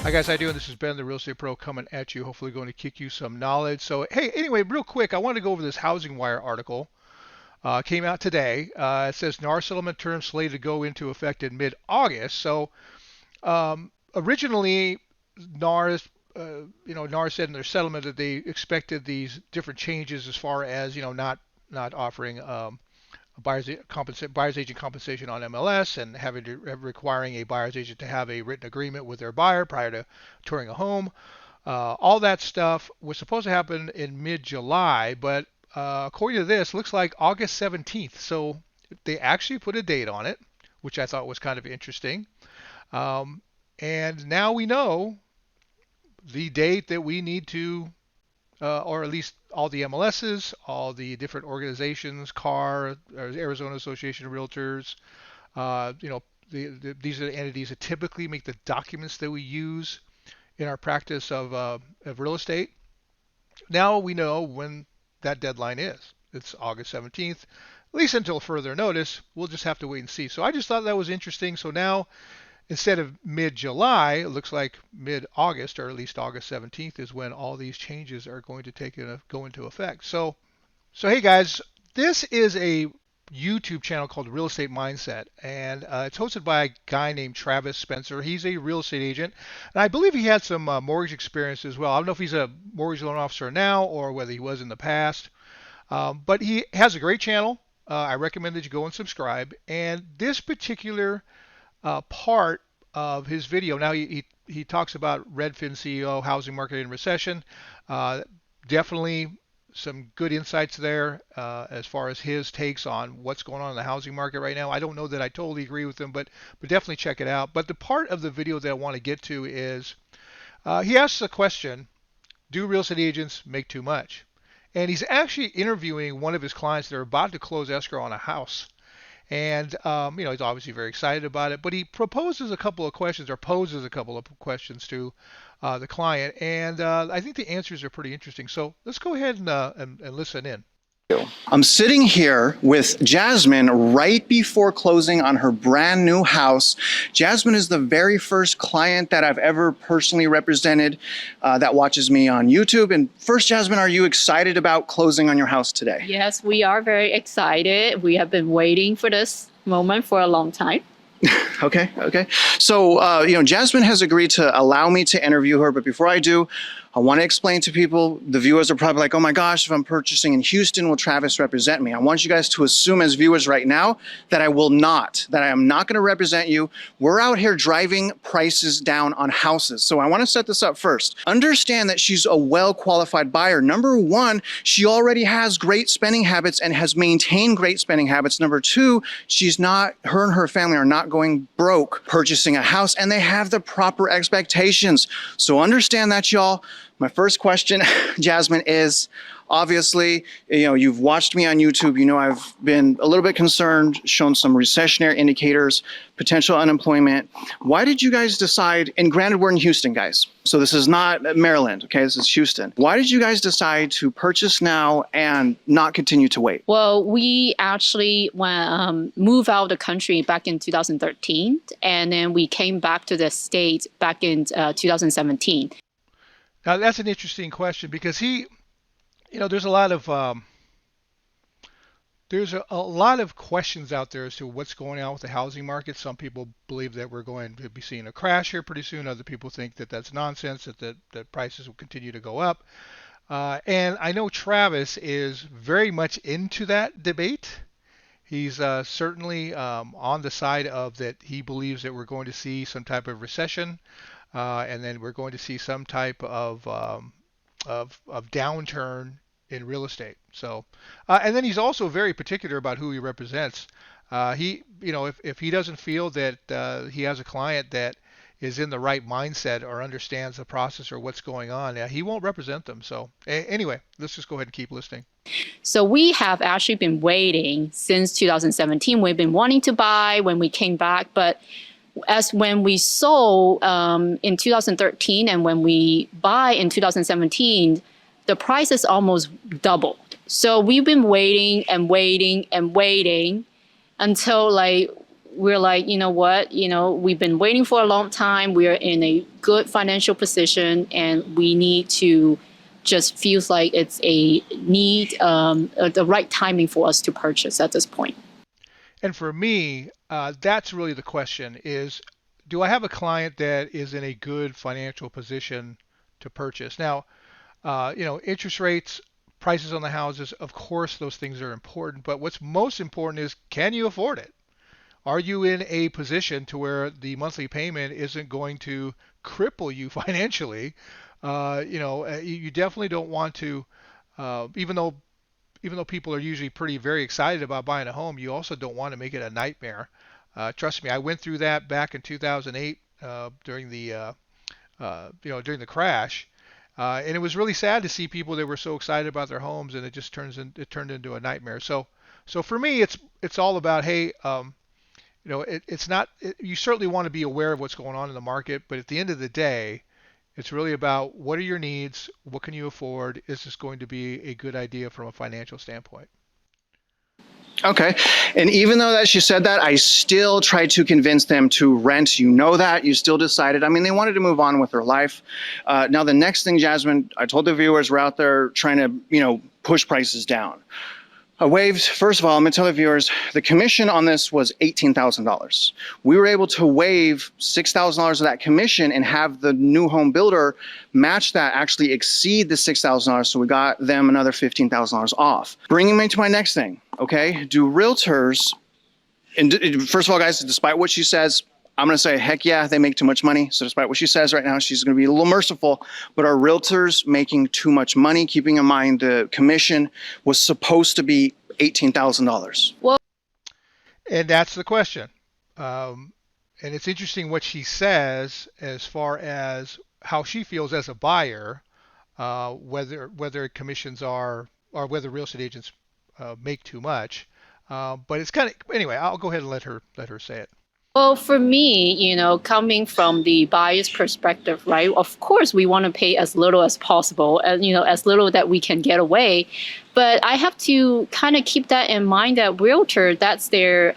Hi guys, how you doing? This is Ben, the Real Estate Pro, coming at you. Hopefully, going to kick you some knowledge. So, hey, anyway, real quick, I want to go over this Housing Wire article. Came out today. It says NAR settlement terms slated to go into effect in mid-August. So, originally, NAR's, NAR said in their settlement that they expected these different changes as far as not offering buyer's agent compensation on MLS and requiring a buyer's agent to have a written agreement with their buyer prior to touring a home. All that stuff was supposed to happen in mid-July, but according to this, looks like August 17th. So they actually put a date on it, which I thought was kind of interesting. Um, and now we know the date that we need to, or at least all the MLSs, all the different organizations, CAR, Arizona Association of Realtors, uh, you know, these are the entities that typically make the documents that we use in our practice of real estate. Now we know when that deadline is. It's August 17th, at least until further notice. We'll just have to wait and see. So I just thought that was interesting. So now instead of mid-July, it looks like mid-August, or at least August 17th, is when all these changes are going to go into effect. So hey guys, this is a YouTube channel called Real Estate Mindset, and it's hosted by a guy named Travis Spencer. He's a real estate agent, and I believe he had some mortgage experience as well. I don't know if he's a mortgage loan officer now or whether he was in the past, but he has a great channel. I recommend that you go and subscribe. And this particular part of his video, now he talks about Redfin CEO, housing market in recession. Uh, Definitely some good insights there as far as his takes on what's going on in the housing market right now. I don't know that I totally agree with him, but definitely check it out. But the part of the video that I want to get to is he asks a question: do real estate agents make too much? And he's actually interviewing one of his clients that are about to close escrow on a house. And he's obviously very excited about it. But he proposes a couple of questions, or poses a couple of questions to the client, and I think the answers are pretty interesting. So let's go ahead and listen in. I'm sitting here with Jasmine right before closing on her brand new house. Jasmine is the very first client that I've ever personally represented that watches me on YouTube. And first, Jasmine, are you excited about closing on your house today? Yes, we are very excited. We have been waiting for this moment for a long time. Okay. So, Jasmine has agreed to allow me to interview her. But before I do, I want to explain to people, the viewers are probably like, oh my gosh, if I'm purchasing in Houston, will Travis represent me? I want you guys to assume as viewers right now that I am not going to represent you. We're out here driving prices down on houses. So I want to set this up first. Understand that she's a well-qualified buyer. Number one, she already has great spending habits and has maintained great spending habits. Number two, her and her family are not going broke purchasing a house, and they have the proper expectations. So understand that, y'all. My first question, Jasmine, is obviously, you've watched me on YouTube. I've been a little bit concerned, shown some recessionary indicators, potential unemployment. Why did you guys decide, and granted we're in Houston, guys, so this is not Maryland, okay, this is Houston. Why did you guys decide to purchase now and not continue to wait? Well, we actually moved out of the country back in 2013, and then we came back to the States back in 2017. Now that's an interesting question because there's a lot of questions out there as to what's going on with the housing market. Some people believe that we're going to be seeing a crash here pretty soon. Other people think that that's nonsense, that prices will continue to go up. And I know Travis is very much into that debate. He's certainly on the side of that. He believes that we're going to see some type of recession, and then we're going to see some type of downturn in real estate. So, and then he's also very particular about who he represents. If he doesn't feel that he has a client that is in the right mindset or understands the process or what's going on, he won't represent them. So, anyway, let's just go ahead and keep listening. So we have actually been waiting since 2017. We've been wanting to buy when we came back, but as when we sold in 2013 and when we buy in 2017, the price is almost doubled. So we've been waiting and waiting and waiting until we're like, you know what, we've been waiting for a long time. We're in a good financial position, and we need to just feels like it's a need, the right timing for us to purchase at this point. And for me, that's really the question is, do I have a client that is in a good financial position to purchase? Now, interest rates, prices on the houses, of course, those things are important. But what's most important is, can you afford it? Are you in a position to where the monthly payment isn't going to cripple you financially? You definitely don't want to, even though people are usually very excited about buying a home, you also don't want to make it a nightmare. Trust me, I went through that back in 2008 during during the crash, and it was really sad to see people that were so excited about their homes, and it turned into a nightmare. So for me, it's all about, hey, it's not. You certainly want to be aware of what's going on in the market, but at the end of the day, it's really about, what are your needs? What can you afford? Is this going to be a good idea from a financial standpoint? Okay. And even though that she said that, I still tried to convince them to rent. You know that. You still decided. I mean, they wanted to move on with their life. Now, the next thing, Jasmine, I told the viewers, we're out there trying to, push prices down. I waived, first of all, I'm going to tell the viewers, the commission on this was $18,000. We were able to waive $6,000 of that commission and have the new home builder match that, actually exceed the $6,000. So we got them another $15,000 off. Bringing me to my next thing, okay? Do realtors, and first of all, guys, despite what she says, I'm going to say, heck yeah, they make too much money. So despite what she says right now, she's going to be a little merciful. But are realtors making too much money? Keeping in mind the commission was supposed to be $18,000. Well, And that's the question. And it's interesting what she says as far as how she feels as a buyer, whether commissions are, or whether real estate agents make too much. But it's kind of, anyway, I'll go ahead and let her say it. Well, for me, coming from the buyer's perspective, right? Of course, we want to pay as little as possible, and as little that we can get away. But I have to kind of keep that in mind that realtor, that's their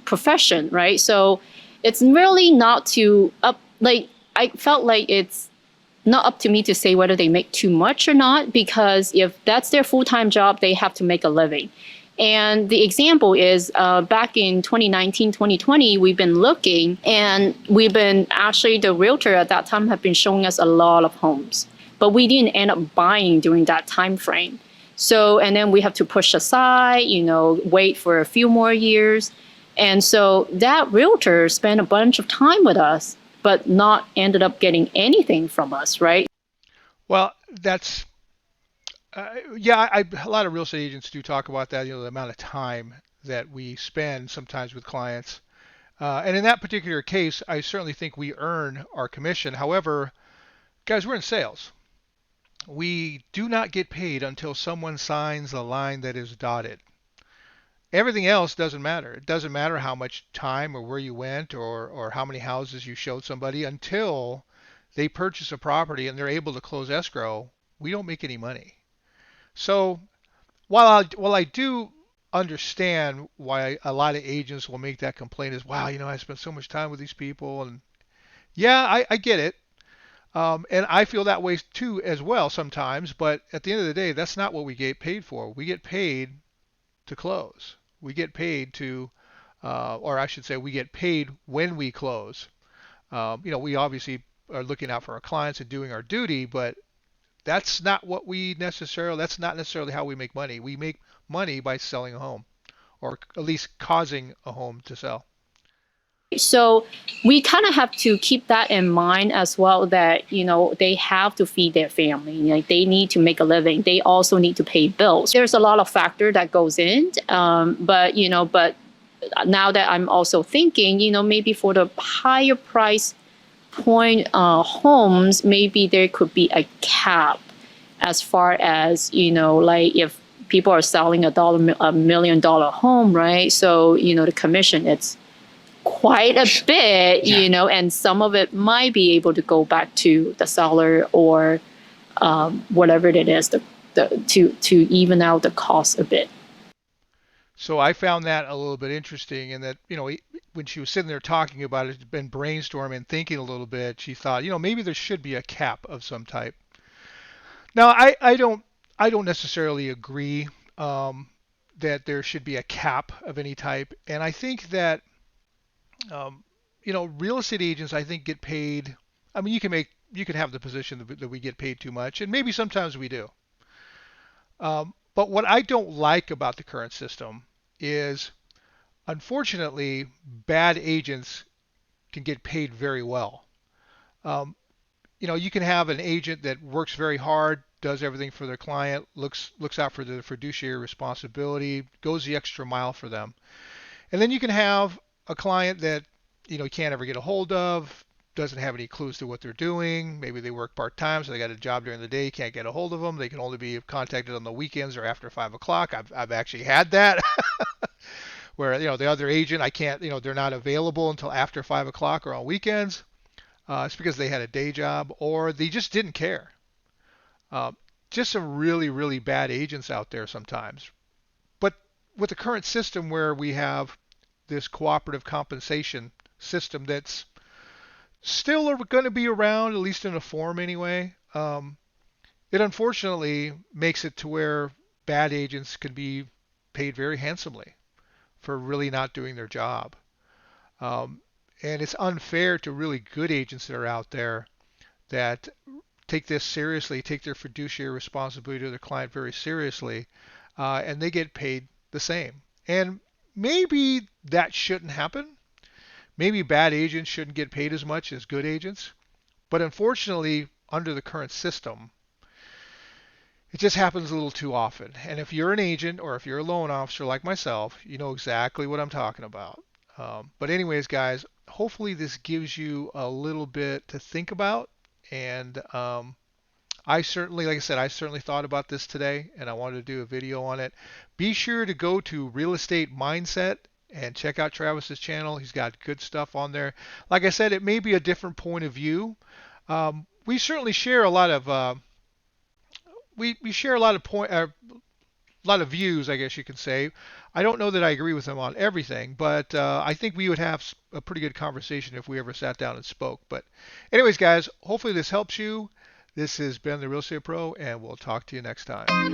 profession, right? So it's really not I felt like it's not up to me to say whether they make too much or not, because if that's their full-time job, they have to make a living. And the example is back in 2019, 2020, we've been looking, and the realtor at that time have been showing us a lot of homes, but we didn't end up buying during that time frame. So, and then we have to push aside, wait for a few more years. And so that realtor spent a bunch of time with us, but not ended up getting anything from us, right? Well, that's, a lot of real estate agents do talk about that, the amount of time that we spend sometimes with clients. And in that particular case, I certainly think we earn our commission. However, guys, we're in sales. We do not get paid until someone signs a line that is dotted. Everything else doesn't matter. It doesn't matter how much time or where you went or how many houses you showed somebody. Until they purchase a property and they're able to close escrow, we don't make any money. So while I do understand why a lot of agents will make that complaint is, wow, I spent so much time with these people, and yeah, I get it. And I feel that way too as well sometimes, but at the end of the day, that's not what we get paid for. We get paid to close. We get paid to, or I should say, we get paid when we close. We obviously are looking out for our clients and doing our duty, but that's not necessarily how we make money. We make money by selling a home, or at least causing a home to sell. So we kind of have to keep that in mind as well, that, they have to feed their family. They need to make a living. They also need to pay bills. There's a lot of factor that goes in. But now that I'm also thinking, maybe for the higher price point homes, maybe there could be a cap as far as, if people are selling $1 million home, right? So, the commission, it's quite a bit, and some of it might be able to go back to the seller or whatever it is to even out the cost a bit. So I found that a little bit interesting, and that when she was sitting there talking about it and brainstorming and thinking a little bit, she thought maybe there should be a cap of some type. Now I don't necessarily agree that there should be a cap of any type, and I think that um, real estate agents I think get paid. I mean, you can have the position that we get paid too much, and maybe sometimes we do. But what I don't like about the current system is, unfortunately, bad agents can get paid very well. Um, you can have an agent that works very hard, does everything for their client, looks out for their fiduciary responsibility, goes the extra mile for them. And then you can have a client that you can't ever get a hold of, doesn't have any clues to what they're doing. Maybe they work part-time, so they got a job during the day, you can't get a hold of them. They can only be contacted on the weekends or after 5 o'clock. I've actually had that where the other agent, I can't, they're not available until after 5 o'clock or on weekends. It's because they had a day job or they just didn't care. Uh, just some really, really bad agents out there sometimes. But with the current system where we have this cooperative compensation system that's still going to be around, at least in a form anyway, it unfortunately makes it to where bad agents can be paid very handsomely for really not doing their job. Um, and it's unfair to really good agents that are out there that take this seriously, take their fiduciary responsibility to their client very seriously, and they get paid the same. And maybe that shouldn't happen. Maybe bad agents shouldn't get paid as much as good agents. But unfortunately, under the current system, it just happens a little too often. And if you're an agent or if you're a loan officer like myself, you know exactly what I'm talking about. But anyways, guys, hopefully this gives you a little bit to think about. And I certainly, like I said, I certainly thought about this today and I wanted to do a video on it. Be sure to go to Real Estate Mindset and check out Travis's channel. He's got good stuff on there. Like I said, it may be a different point of view. We certainly share a lot of we share a lot of a lot of views, I guess you can say. I don't know that I agree with him on everything, but I think we would have a pretty good conversation if we ever sat down and spoke. But anyways, guys, hopefully this helps you. This has been the Real Estate Pro, and we'll talk to you next time.